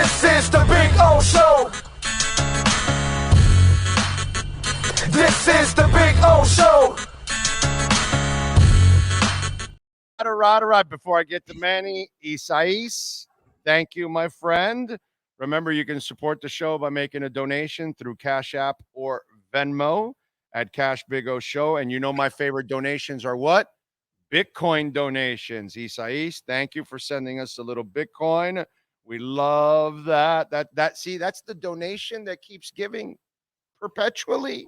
This is the Big O Show. This is the Big O Show. All right. Before I get to Manny, Isais, thank you, my friend. Remember, you can support the show by making a donation through Cash App or Venmo at Cash Big O Show. And you know my favorite donations are what? Bitcoin donations. Isais, thank you for sending us a little Bitcoin. We love that. See, that's the donation that keeps giving perpetually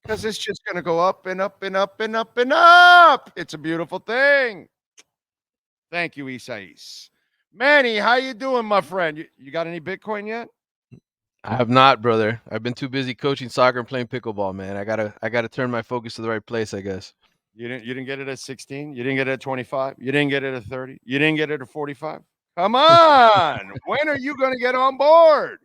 because it's just going to go up and up and up and up and up. It's a beautiful thing. Thank you, Isais. Manny, how you doing, my friend? You got any Bitcoin yet? I have not, brother. I've been too busy coaching soccer and playing pickleball, man. I gotta turn my focus to the right place, I guess. You didn't get it at 16? You didn't get it at 25? You didn't get it at 30? You didn't get it at 45? Come on. When are you going to get on board?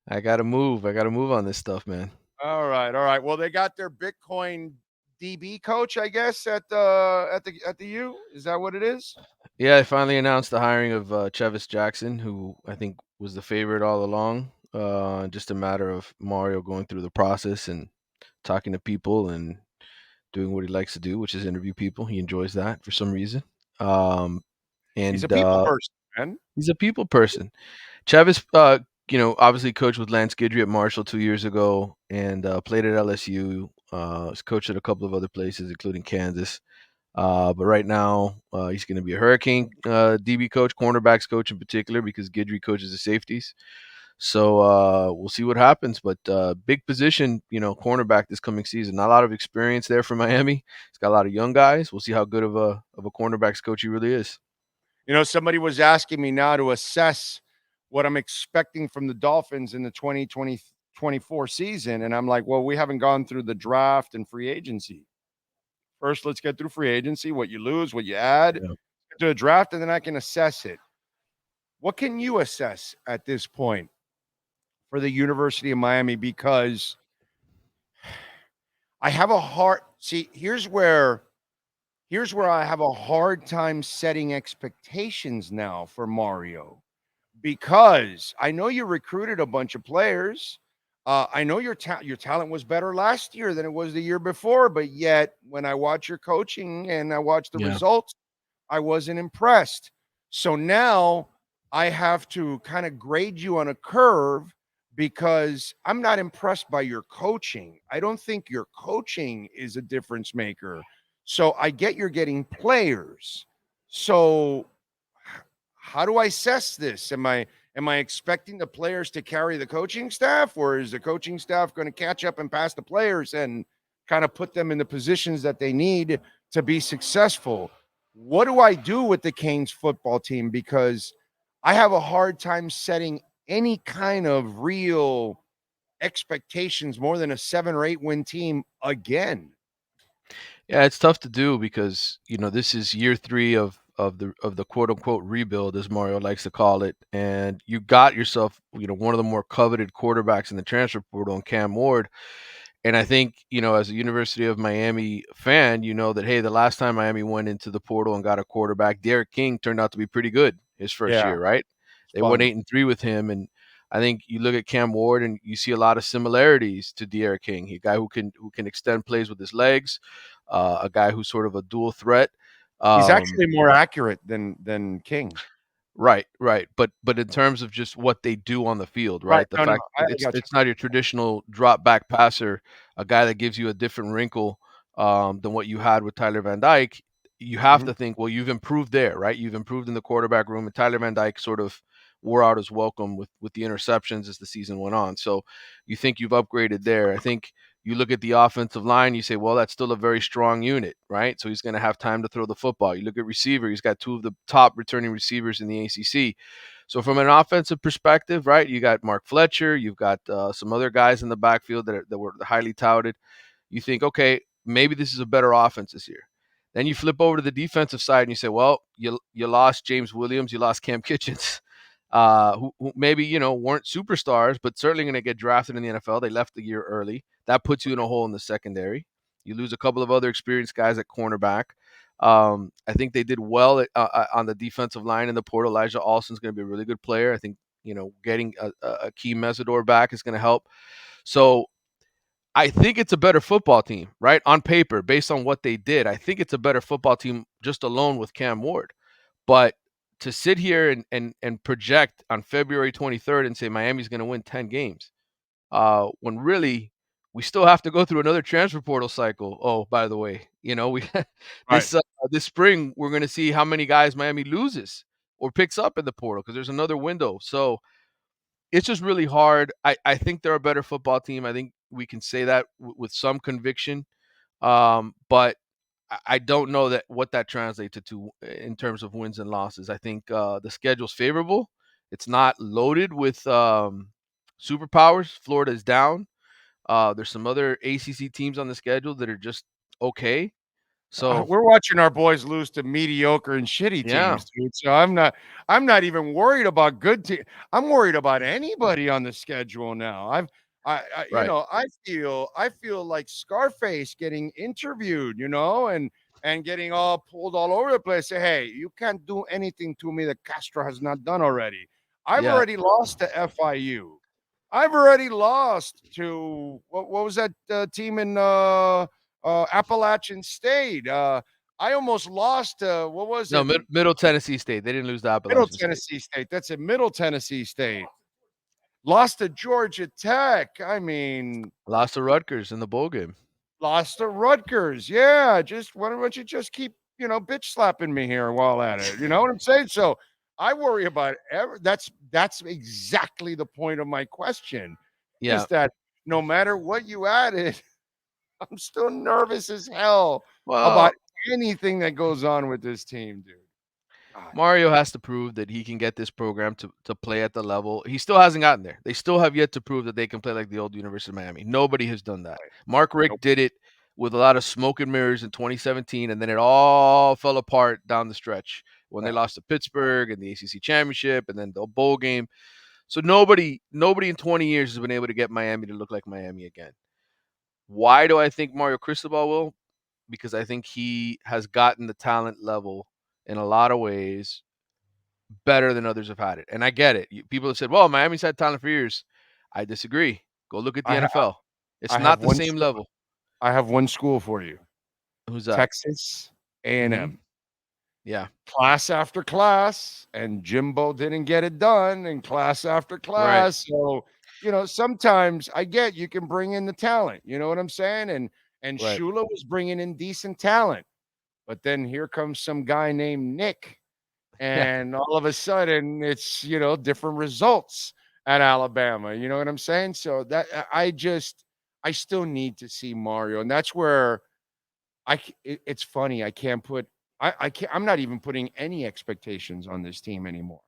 I gotta move. I gotta move on this stuff, man. All right. Well, they got their Bitcoin DB coach, I guess, at the U. Is that what it is? Yeah, I finally announced the hiring of Chevis Jackson, who I think was the favorite all along. Just a matter of Mario going through the process and talking to people and doing what he likes to do, which is interview people. He enjoys that for some reason. He's a people person, man. He's a people person. Chevis, obviously coached with Lance Guidry at Marshall 2 years ago and played at LSU. He's coached at a couple of other places, including Kansas. But right now, he's going to be a Hurricane DB coach, cornerbacks coach in particular, because Guidry coaches the safeties. So we'll see what happens. But big position, cornerback this coming season. Not a lot of experience there for Miami. He's got a lot of young guys. We'll see how good of a cornerbacks coach he really is. Somebody was asking me now to assess what I'm expecting from the Dolphins in the 2024 season. And I'm like, well, we haven't gone through the draft and free agency. First, let's get through free agency, what you lose, what you add, get to the draft, and then I can assess it. What can you assess at this point for the University of Miami? Because I have a hard here's where I have a hard time setting expectations now for Mario, because I know you recruited a bunch of players. I know your talent was better last year than it was the year before, but yet when I watch your coaching and I watch the results, I wasn't impressed. So now I have to kind of grade you on a curve because I'm not impressed by your coaching. I don't think your coaching is a difference maker. So I get you're getting players. So how do I assess this? Am I expecting the players to carry the coaching staff, or is the coaching staff going to catch up and pass the players and kind of put them in the positions that they need to be successful? What do I do with the Canes football team? Because I have a hard time setting any kind of real expectations more than a 7 or 8 win team again. Yeah, it's tough to do because, this is year 3 of the quote unquote rebuild, as Mario likes to call it. And you got yourself, one of the more coveted quarterbacks in the transfer portal in Cam Ward. And I think, as a University of Miami fan, you know that, hey, the last time Miami went into the portal and got a quarterback, Derek King turned out to be pretty good his first year, right? They went 8-3 with him. And I think you look at Cam Ward and you see a lot of similarities to Derek King. He's a guy who can extend plays with his legs, a guy who's sort of a dual threat. He's actually more accurate than King. Right. But in terms of just what they do on the field, right? The fact it's not your traditional drop back passer, a guy that gives you a different wrinkle than what you had with Tyler Van Dyke. You have to think, well, you've improved there, right? You've improved in the quarterback room, and Tyler Van Dyke sort of wore out his welcome with the interceptions as the season went on. So you think you've upgraded there. I think you look at the offensive line, you say, well, that's still a very strong unit, right? So he's going to have time to throw the football. You look at receiver, he's got 2 of the top returning receivers in the ACC. So from an offensive perspective, right, you got Mark Fletcher, you've got some other guys in the backfield that were highly touted. You think, okay, maybe this is a better offense this year. Then you flip over to the defensive side and you say, well, you lost James Williams, you lost Cam Kitchens, who maybe, weren't superstars, but certainly going to get drafted in the NFL. They left the year early. That puts you in a hole in the secondary. You lose a couple of other experienced guys at cornerback. I think they did well on the defensive line in the portal. Elijah Alston's going to be a really good player. I think getting a key Mesidor back is going to help. So I think it's a better football team, right? On paper, based on what they did, I think it's a better football team just alone with Cam Ward. But to sit here and project on February 23rd and say Miami's going to win 10 games, when really we still have to go through another transfer portal cycle. Oh, by the way, we this this spring we're going to see how many guys Miami loses or picks up in the portal because there's another window. So it's just really hard. I think they're a better football team. I think we can say that with some conviction. But I don't know what that translates to in terms of wins and losses. I think the schedule's favorable. It's not loaded with superpowers. Florida is down. There's some other ACC teams on the schedule that are just okay. So we're watching our boys lose to mediocre and shitty teams, dude. So I'm not even worried about good teams. I'm worried about anybody on the schedule now. I feel like Scarface getting interviewed, and getting all pulled all over the place. Say, hey, you can't do anything to me that Castro has not done already. I've already lost to FIU. I've already lost to what was that team in Appalachian State. I almost lost to what was it? Middle Tennessee State. They didn't lose to Appalachian Middle Tennessee State. That's it. Middle Tennessee State. Lost to Georgia Tech. I mean, lost to Rutgers in the bowl game. Lost to Rutgers. Yeah, why don't you just keep bitch slapping me here while at it? You know what I'm saying? So I worry about that's exactly the point of my question. Yeah, is that no matter what you added, I'm still nervous as hell about anything that goes on with this team, dude. God. Mario has to prove that he can get this program to play at the level. He still hasn't gotten there. They still have yet to prove that they can play like the old University of Miami. Nobody has done that. Mark Richt did it with a lot of smoke and mirrors in 2017, and then it all fell apart down the stretch when they lost to Pittsburgh in the ACC championship and then the bowl game. So nobody in 20 years has been able to get Miami to look like Miami again. Why do I think Mario Cristobal will? Because I think he has gotten the talent level in a lot of ways better than others have had it. And I get it. People have said, well, Miami's had talent for years. I disagree. Go look at the NFL. It's not the same level. I have one school for you. Who's that? Texas A&M. Mm-hmm. Yeah. Class after class, and Jimbo didn't get it done, and class after class. Right. So, sometimes I get you can bring in the talent. You know what I'm saying? And Shula was bringing in decent talent. But then here comes some guy named Nick, and all of a sudden it's, different results at Alabama. You know what I'm saying? So that I still need to see Mario, and that's where it's funny. I can't put I'm not even putting any expectations on this team anymore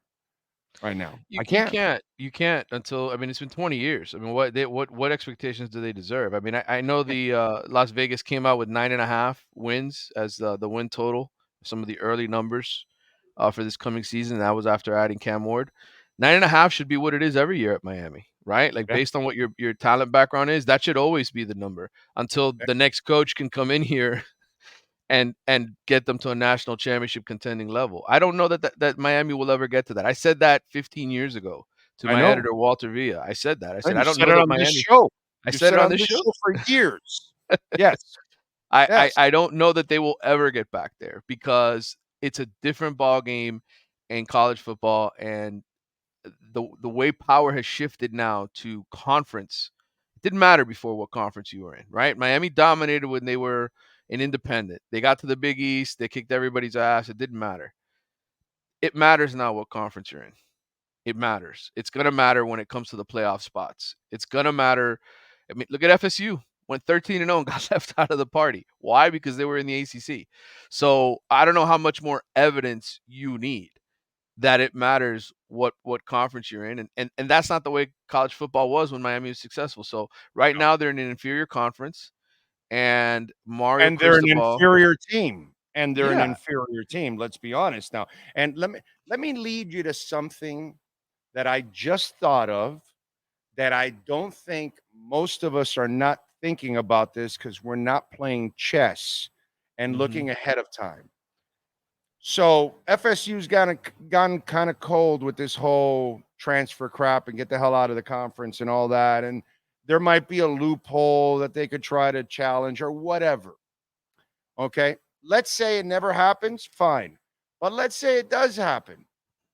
right now. I can't. You can't until it's been 20 years. I mean, what expectations do they deserve? I mean, I know the Las Vegas came out with 9.5 wins as the win total. Some of the early numbers for this coming season. That was after adding Cam Ward. 9.5 should be what it is every year at Miami, right? Like based on what your talent background is, that should always be the number until the next coach can come in here and get them to a national championship contending level. I don't know that Miami will ever get to that. I said that 15 years ago to my editor Walter Villa. I said that. I said I don't know that Miami. I said it on this show for years. Yes. I don't know that they will ever get back there because it's a different ball game in college football, and the way power has shifted now to conference. It didn't matter before what conference you were in, right? Miami dominated when they were an independent. They got to the Big East. They kicked everybody's ass. It didn't matter. It matters now what conference you're in. It matters. It's going to matter when it comes to the playoff spots. It's going to matter. I mean, look at FSU. Went 13-0 and got left out of the party. Why? Because they were in the ACC. So I don't know how much more evidence you need that it matters what conference you're in. And that's not the way college football was when Miami was successful. So right now they're in an inferior conference. And Mario they're Cristobal, an inferior team. And they're an inferior team. Let's be honest now. And let me lead you to something that I just thought of that I don't think most of us are not thinking about this because we're not playing chess and looking ahead of time. So FSU's gone kind of cold with this whole transfer crap and get the hell out of the conference and all that. And there might be a loophole that they could try to challenge or whatever. Okay. Let's say it never happens, fine. But let's say it does happen.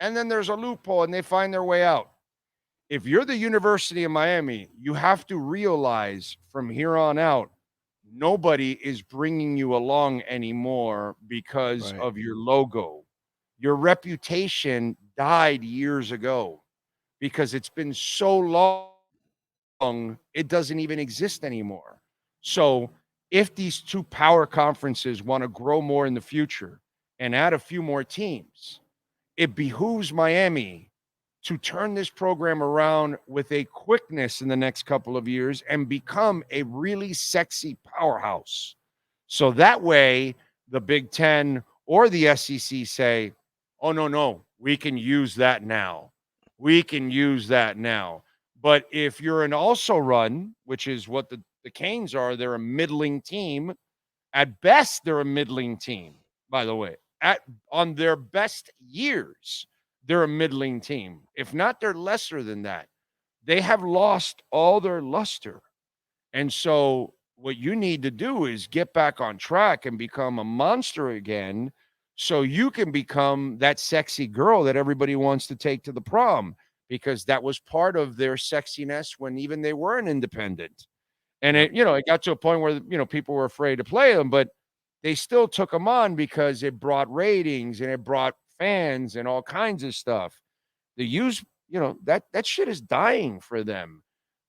And then there's a loophole and they find their way out. If you're the University of Miami, you have to realize from here on out, nobody is bringing you along anymore because Right. of your logo. Your reputation died years ago because it's been so long, it doesn't even exist anymore. So, if these two power conferences want to grow more in the future and add a few more teams, it behooves Miami to turn this program around with a quickness in the next couple of years and become a really sexy powerhouse. So that way, the Big Ten or the SEC say, oh, no, no, we can use that now. We can use that now. But if you're an also run, which is what the Canes are, they're a middling team. At best, they're a middling team, by the way. On their best years, they're a middling team. If not, they're lesser than that. They have lost all their luster. And so what you need to do is get back on track and become a monster again so you can become that sexy girl that everybody wants to take to the prom because that was part of their sexiness when even they weren't independent. And Yep. it got to a point where, people were afraid to play them, but they still took them on because it brought ratings and it brought fans and all kinds of stuff. The use, that shit is dying for them.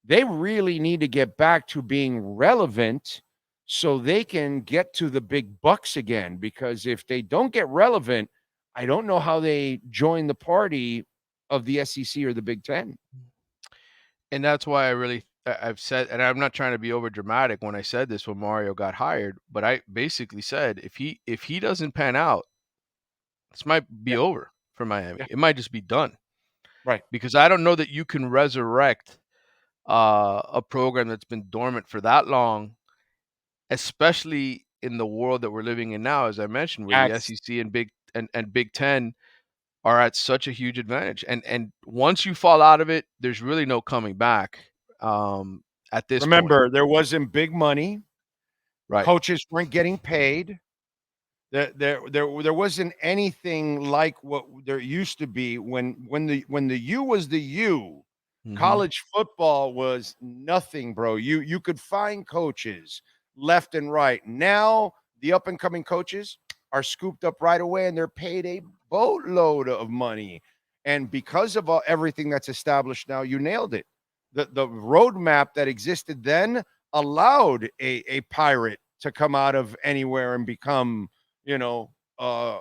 They really need to get back to being relevant so they can get to the big bucks again. Because if they don't get relevant, I don't know how they join the party of the SEC or the Big Ten. And that's why I've said, and I'm not trying to be over dramatic when I said this when Mario got hired, but I basically said if he doesn't pan out, this might be Yeah, over for Miami. yeah, It might just be done right. because I don't know that you can resurrect a program that's been dormant for that long, especially in the world that we're living in now, as I mentioned, where the That's SEC and Big Ten are at such a huge advantage. And once you fall out of it, there's really no coming back at this point. remember there wasn't big money. Right. Coaches weren't getting paid. There wasn't anything like what there used to be when the U was the U. Mhm. College football was nothing, bro. You could find coaches left and right. Now the up and coming coaches are scooped up right away and they're paid a boatload of money. And because of everything that's established now, you nailed it. The roadmap that existed then allowed a pirate to come out of anywhere and become you know, uh,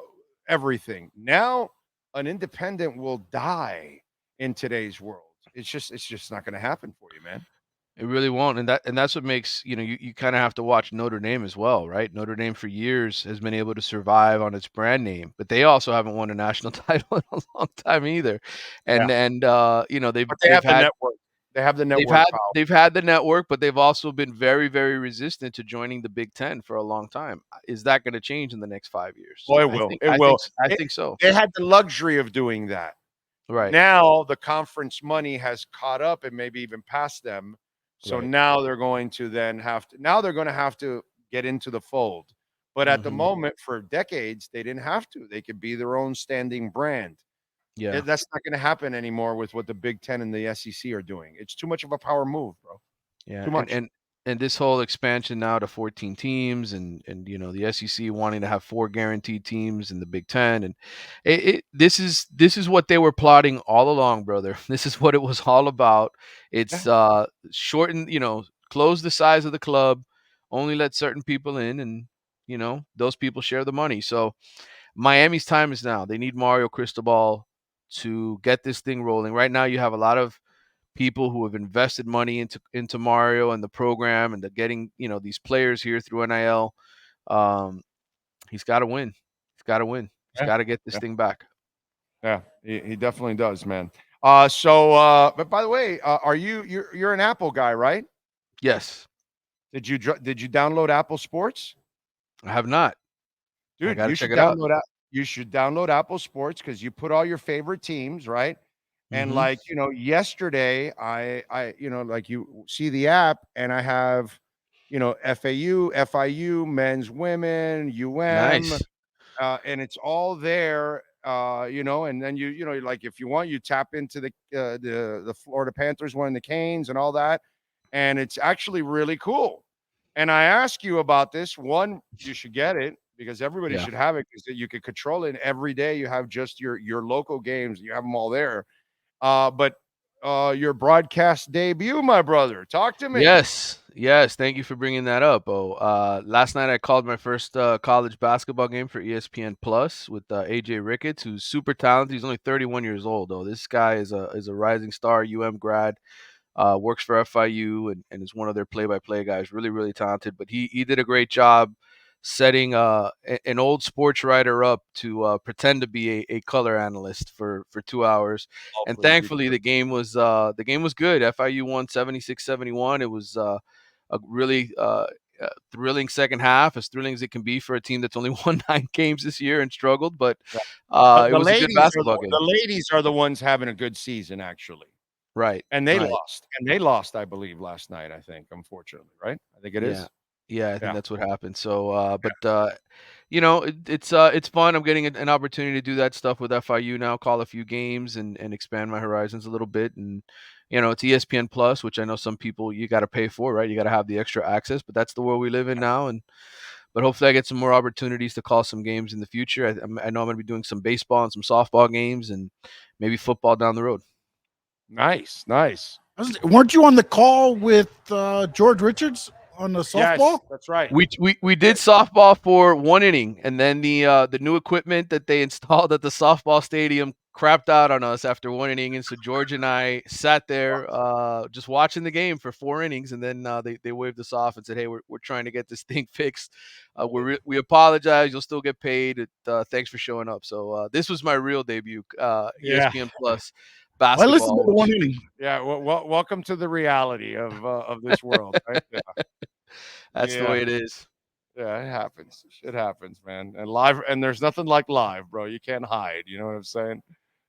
everything. Now, an independent will die in today's world. It's just not going to happen for you, man. It really won't, and that's what makes, you kinda have to watch Notre Dame as well, right? Notre Dame for years has been able to survive on its brand name, but they also haven't won a national title in a long time either. Yeah, They've but they they've have the had network. They have the they've network had power. they've had the network, but they've also been very, very resistant to joining the Big Ten for a long time. Is that gonna change in the next 5 years? Oh, it I will. think It I will. think s I It, think so. they had the luxury of doing that. Right. Now the conference money has caught up and maybe even passed them. So Right. now they're going to then have to now they're going to have to get into the fold. But at the Mhm. moment, for decades, they didn't have to. They could be their own standing brand. Yeah. That's not going to happen anymore with what the Big Ten and the SEC are doing. It's too much of a power move, bro. Yeah, Too and much. and and this whole expansion now to 14 teams and the SEC wanting to have 4 guaranteed teams in the Big 10 and this is what they were plotting all along, brother. This is what it was all about. Yeah, It's shorten, close the size of the club, only let certain people in and those people share the money. So Miami's time is now. They need Mario Cristobal to get this thing rolling. Right now you have a lot of people who have invested money into Mario and the program and the getting these players here through NIL. Um, he's got to win. He's got to win. He's yeah, got to get this yeah, thing back. yeah. He definitely does, man. But by the way, are you're an Apple guy, right? Yes, Did you download Apple Sports? I have not. I Dude, got to you check should it out. download. you should download Apple Sports because you put all your favorite teams, right? And like, yesterday I like you see the app and I have, FAU, FIU, men's, women, UM, Nice. and it's all there. And then like if you want, you tap into the Florida Panthers one, the Canes, and all that, and it's actually really cool. And I ask you about this one, you should get it because everybody Yeah. should have it because you could control it. And every day you have just your local games, you have them all there. But your broadcast debut, my brother, talk to me. Yes. Thank you for bringing that up. Last night I called my first college basketball game for ESPN Plus with AJ Ricketts, who's super talented. He's only 31 years old, though. This guy is a rising star, grad. Works for FIU and is one of their play-by-play guys. Really, really talented. But he did a great job setting an old sports writer up to pretend to be a color analyst for 2 hours. And thankfully, the game was good. FIU won 76-71. It was a really thrilling second half, as thrilling as it can be for a team that's only won 9 games this year and struggled. But it was a good basketball game. The ladies are the ones having a good season, actually. Right. And they lost, I believe, last night, I think, unfortunately, right? I think it is. Yeah, I think that's what happened. So, it's fun. I'm getting an opportunity to do that stuff with FIU now, call a few games and expand my horizons a little bit. And, it's ESPN Plus, which I know some people you got to pay for, right? You got to have the extra access, but that's the world we live in now. But hopefully I get some more opportunities to call some games in the future. I know I'm going to be doing some baseball and some softball games and maybe football down the road. Nice. Weren't you on the call with George Richards on the softball? Yes, that's right. We did softball for 1 inning, and then the new equipment that they installed at the softball stadium crapped out on us after 1 inning, and so George and I sat there just watching the game for 4 innings, and then they waved us off and said, "Hey, we're trying to get this thing fixed. We apologize. You'll still get paid. Thanks for showing up." So this was my real debut, ESPN Plus. Basketball. I listened to the 1 inning. Yeah, welcome to the reality of this world, right? Yeah. That's the way it is. Yeah, it happens. Shit happens, man. And live, and there's nothing like live, bro. You can't hide. You know what I'm saying?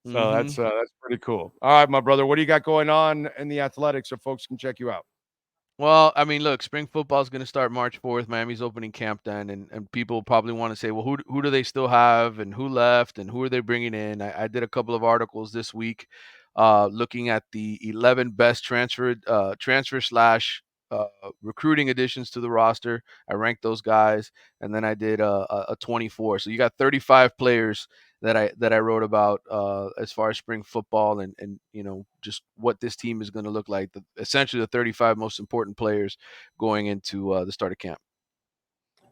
So that's pretty cool. All right, my brother. What do you got going on in the athletics so folks can check you out? Well, I mean, look, spring football is going to start March 4th. Miami's opening camp then, and people probably want to say, well, who do they still have, and who left, and who are they bringing in? I did a couple of articles this week looking at the 11 best transfer / recruiting additions to the roster. I ranked those guys, and then I did a 24. So you got 35 players that I wrote about as far as spring football and just what this team is going to look like. Essentially, the 35 most important players going into the start of camp.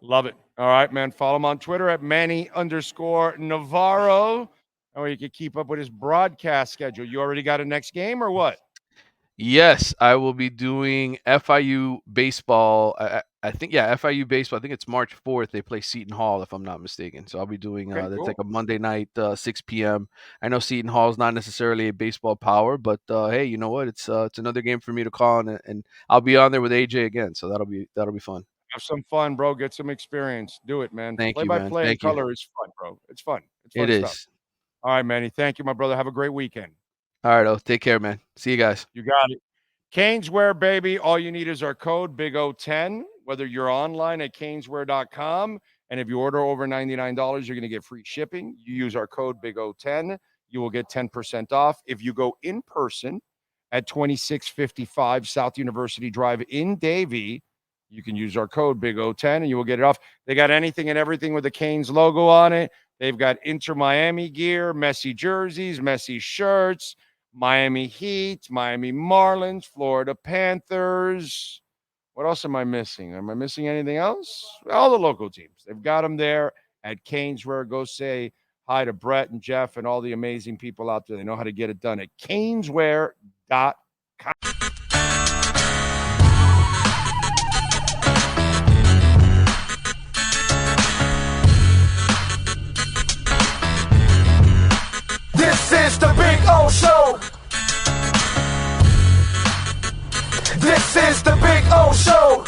Love it. All right, man. Follow him on Twitter at Manny_Navarro. Or you can keep up with his broadcast schedule. You already got a next game or what? Yes, I will be doing FIU baseball. I think, FIU baseball. I think it's March 4th. They play Seton Hall, if I'm not mistaken. So I'll be doing that's like a Monday night, 6 p.m. I know Seton Hall is not necessarily a baseball power, but hey, you know what? It's another game for me to call, and I'll be on there with AJ again. So that'll be fun. Have some fun, bro. Get some experience. Do it, man. Thank you, man. Play-by-play in color is fun, bro. It's fun. It's fun It stuff. is. All right, Manny. Thank you, my brother. Have a great weekend. All right, take care, man. See you guys. You got it. Caneswear, baby. All you need is our code BIG010, whether you're online at caneswear.com. And if you order over $99, you're going to get free shipping. You use our code BIG010, you will get 10% off. If you go in person at 2655 South University Drive in Davie, you can use our code BIG010 and you will get it off. They got anything and everything with the Canes logo on it. They've got Inter Miami gear, Messi jerseys, Messi shirts, Miami Heat, Miami Marlins, Florida Panthers. What else am I missing? Am I missing anything else? All the local teams. They've got them there at Caneswear. Go say hi to Brett and Jeff and all the amazing people out there. They know how to get it done at caneswear.com. This is the Big O Show. This is the Big O Show.